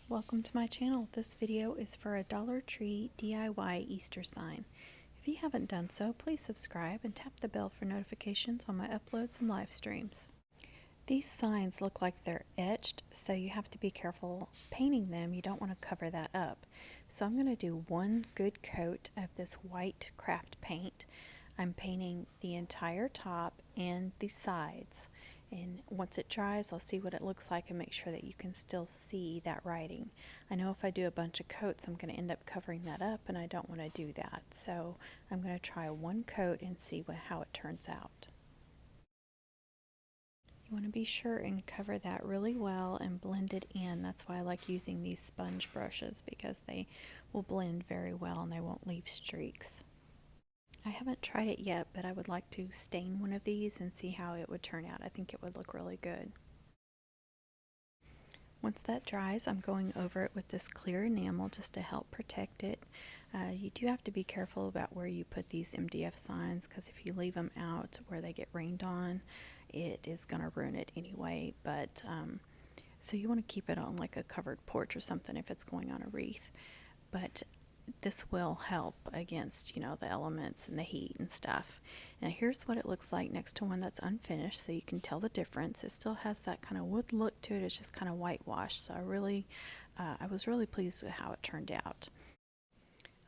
Welcome to my channel. This video is for a Dollar Tree DIY Easter sign. If you haven't done so, please subscribe and tap the bell for notifications on my uploads and live streams. These signs look like they're etched, so you have to be careful painting them. You don't want to cover that up. So I'm going to do one good coat of this white craft paint. I'm painting the entire top and the sides. And once it dries, I'll see what it looks like and make sure that you can still see that writing. I know if I do a bunch of coats, I'm going to end up covering that up, and I don't want to do that. So I'm going to try one coat and see how it turns out. You want to be sure and cover that really well and blend it in. That's why I like using these sponge brushes, because they will blend very well and they won't leave streaks. I haven't tried it yet, but I would like to stain one of these and see how it would turn out. I think it would look really good. Once that dries, I'm going over it with this clear enamel just to help protect it. You do have to be careful about where you put these MDF signs, because if you leave them out where they get rained on, it is going to ruin it anyway. But so you want to keep it on like a covered porch or something if it's going on a wreath. But this will help against, the elements and the heat and stuff. Now here's what it looks like next to one that's unfinished, so you can tell the difference. It still has that kind of wood look to it. It's just kind of whitewashed. So I was really pleased with how it turned out.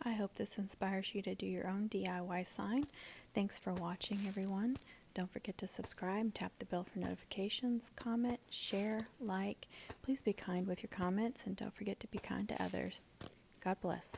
I hope this inspires you to do your own DIY sign. Thanks for watching, everyone. Don't forget to subscribe, tap the bell for notifications, comment, share, like. Please be kind with your comments, and don't forget to be kind to others. God bless.